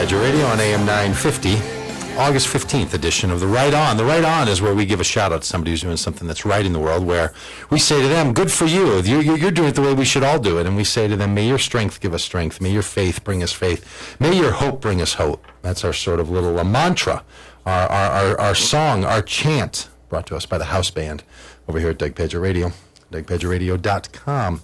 Pagitt Radio on AM 950, August 15th edition of The Right On. The Right On is where we give a shout out to somebody who's doing something that's right in the world, where we say to them, good for you. You're doing it the way we should all do it. And we say to them, may your strength give us strength. May your faith bring us faith. May your hope bring us hope. That's our sort of little mantra, our song, our chant, brought to us by the house band over here at Doug Pagitt Radio. DougPagittRadio.com.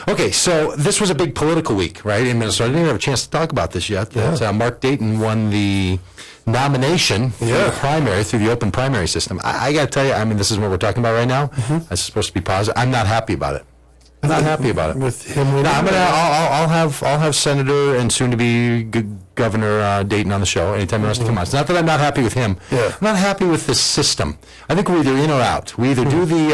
Okay, so this was a big political week, right, in Minnesota. I didn't even have a chance to talk about this yet. That Mark Dayton won the nomination for the primary through the open primary system. I got to tell you, I mean, this is what we're talking about right now. This is supposed to be positive. I'm not happy about it. I'm not happy about it. With him winning? No, I'll have Senator and soon-to-be Governor Dayton on the show anytime he wants to come on. It's not that I'm not happy with him. I'm not happy with this system. I think we're either in or out. We either do we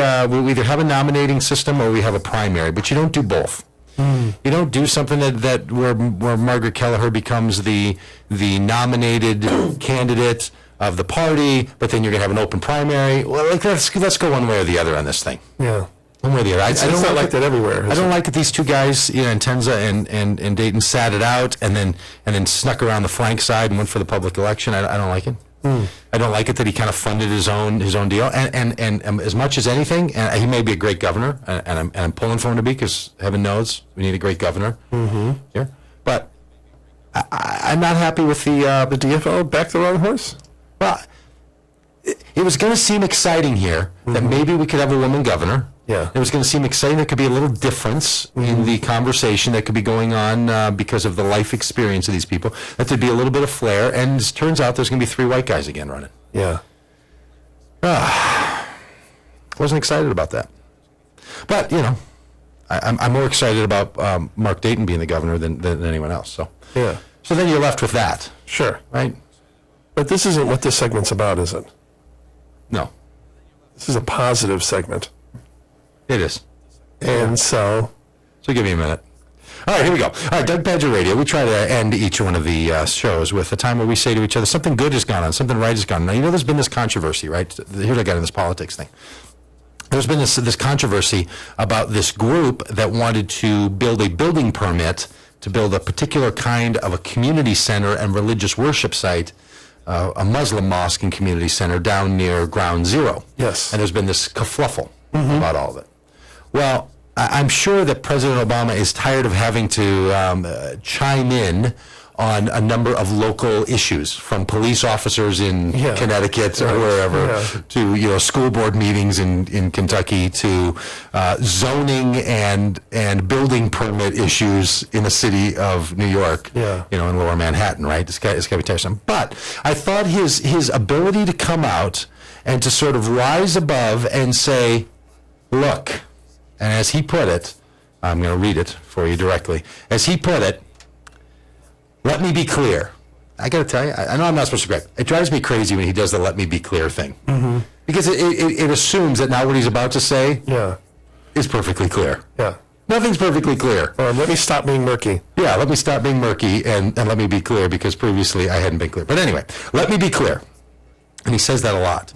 either have a nominating system or we have a primary, but you don't do both. You don't do something that where Margaret Kelleher becomes the nominated candidate of the party, but then you're going to have an open primary. Well, let's go one way or the other on this thing. One way or the other. I don't like that everywhere. I don't like that these two guys, Tenza and Dayton, sat it out and then snuck around the flank side and went for the public election. I don't like it. I don't like it that he kind of funded his own deal. And as much as anything, and he may be a great governor, and I'm pulling for him to be, because heaven knows we need a great governor here. But I'm not happy with the DFL backed the wrong horse. Well, it was going to seem exciting here that maybe we could have a woman governor. It was going to seem exciting. There could be a little difference in the conversation that could be going on because of the life experience of these people. That there'd be a little bit of flair. And it turns out there's going to be 3 white guys again running. Wasn't excited about that. But, I'm more excited about Mark Dayton being the governor than anyone else. So then you're left with that. Sure. Right? But this isn't what this segment's about, is it? No. This is a positive segment. It is. And so give me a minute. All right, here we go. All right, Doug Pagitt Radio. We try to end each one of the shows with a time where we say to each other, something good has gone on, something right has gone on. Now, there's been this controversy, right? Here I got in this politics thing. There's been this controversy about this group that wanted to build a building permit to build a particular kind of a community center and religious worship site, a Muslim mosque and community center down near Ground Zero. Yes. And there's been this kerfluffle about all of it. Well, I'm sure that President Obama is tired of having to chime in on a number of local issues, from police officers in Connecticut or wherever, to school board meetings in Kentucky, to zoning and building permit issues in the city of New York, in Lower Manhattan, right? It's got to be tiresome. But I thought his ability to come out and to sort of rise above and say, look, and as he put it, I'm going to read it for you directly. As he put it, let me be clear. I got to tell you, I know I'm not supposed to correct. It drives me crazy when he does the let me be clear thing. Because it assumes that now what he's about to say is perfectly clear. Nothing's perfectly clear. Or let me stop being murky. Let me stop being murky and let me be clear, because previously I hadn't been clear. But anyway, let me be clear. And he says that a lot.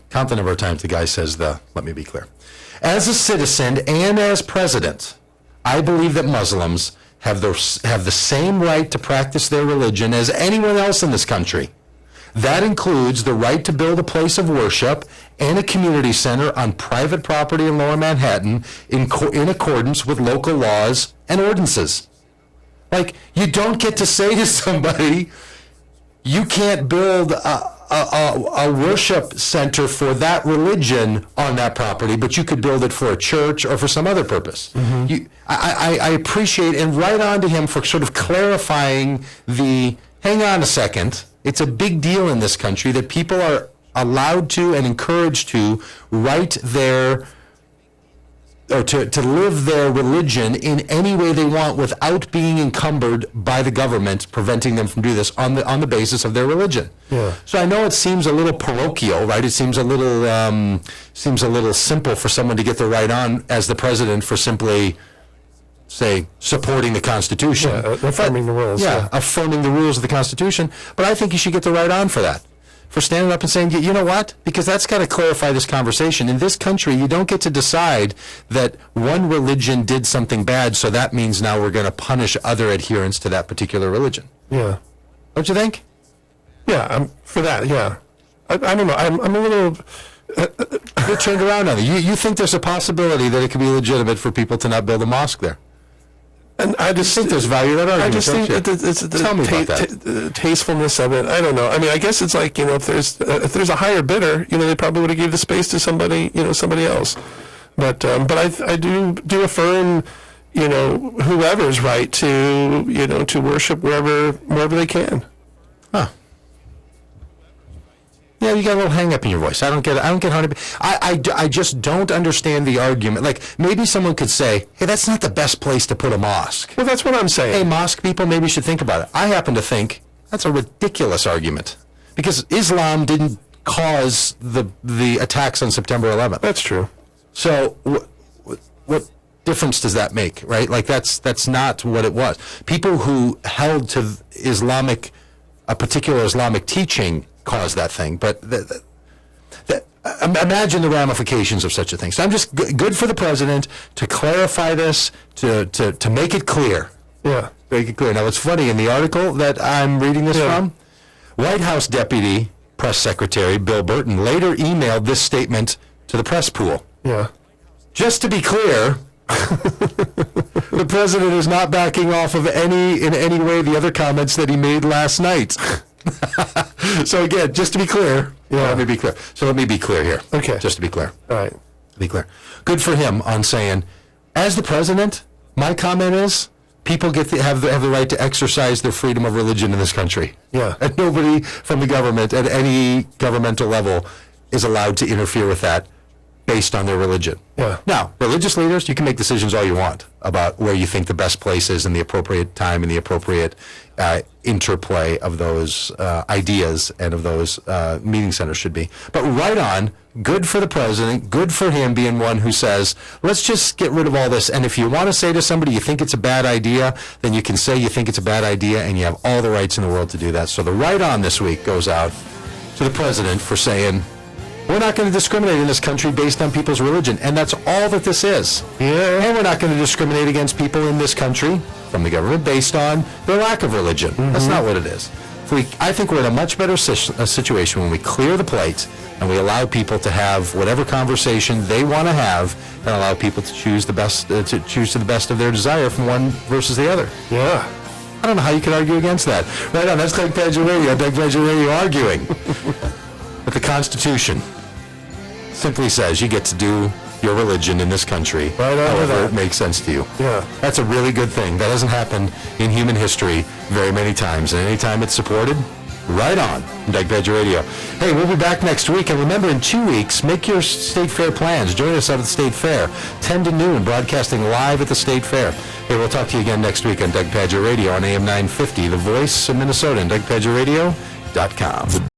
Count the number of times the guy says let me be clear. As a citizen and as president, I believe that Muslims have the same right to practice their religion as anyone else in this country. That includes the right to build a place of worship and a community center on private property in Lower Manhattan in accordance with local laws and ordinances. Like, you don't get to say to somebody, you can't build a worship center for that religion on that property, but you could build it for a church or for some other purpose. I appreciate, and right on to him for sort of clarifying hang on a second, it's a big deal in this country that people are allowed to and encouraged to write their, or to live their religion in any way they want without being encumbered by the government, preventing them from doing this on the basis of their religion. So I know it seems a little parochial, right? It seems a little simple for someone to get the right on as the president for simply, say, supporting the Constitution. Affirming the rules. Affirming the rules of the Constitution. But I think you should get the right on for that. For standing up and saying, you know what? Because that's got to clarify this conversation. In this country, you don't get to decide that one religion did something bad, so that means now we're going to punish other adherents to that particular religion. Don't you think? Yeah, for that, yeah. I don't know. I'm a little... You're turned around on it. You think there's a possibility that it could be legitimate for people to not build a mosque there? And I just think there's value in that argument, I just think don't you? that it's the Tell me about that. the tastefulness of it. I don't know. I mean, I guess it's like, if there's a higher bidder, they probably would have gave the space to somebody else. But I do affirm, whoever's right to worship wherever they can. Huh. Yeah, you got a little hang up in your voice. I don't get 100%. I just don't understand the argument. Like, maybe someone could say, hey, that's not the best place to put a mosque. Well, that's what I'm saying. Hey, mosque people maybe should think about it. I happen to think that's a ridiculous argument because Islam didn't cause the attacks on September 11th. That's true. So what difference does that make, right? Like, that's not what it was. People who held to a particular Islamic teaching caused that thing, but imagine the ramifications of such a thing. So I'm just good for the president to clarify this, to make it clear. Yeah. Make it clear. Now, it's funny, in the article that I'm reading this from, White House Deputy Press Secretary Bill Burton later emailed this statement to the press pool. Yeah. Just to be clear, the president is not backing off of in any way the other comments that he made last night. So again, just to be clear, let me be clear. So let me be clear here. Okay. Just to be clear. All right. Be clear. Good for him on saying, as the president, my comment is, people have the right to exercise their freedom of religion in this country. Yeah. And nobody from the government at any governmental level is allowed to interfere with that based on their religion. Yeah. Now, religious leaders, you can make decisions all you want about where you think the best place is and the appropriate time and the appropriate interplay of those ideas and of those meeting centers should be. But right on, good for the president, good for him being one who says, let's just get rid of all this. And if you want to say to somebody you think it's a bad idea, then you can say you think it's a bad idea, and you have all the rights in the world to do that. So the right on this week goes out to the president for saying, we're not going to discriminate in this country based on people's religion, and that's all that this is. Yeah. And we're not going to discriminate against people in this country from the government based on their lack of religion. Mm-hmm. That's not what it is. I think we're in a much better situation when we clear the plate and we allow people to have whatever conversation they want to have, and allow people to choose to the best of their desire from one versus the other. Yeah. I don't know how you could argue against that. Right on, that's Doug Pagitt Radio. Doug Pagitt Radio arguing. But the Constitution simply says you get to do your religion in this country, however it makes sense to you. Yeah. That's a really good thing. That hasn't happened in human history very many times. And anytime it's supported, right on. Doug Pagitt Radio. Hey, we'll be back next week. And remember, in 2 weeks, make your State Fair plans. Join us out at the State Fair, 10 to noon, broadcasting live at the State Fair. Hey, we'll talk to you again next week on Doug Pagitt Radio on AM 950, the voice of Minnesota, and DougPagittRadio.com.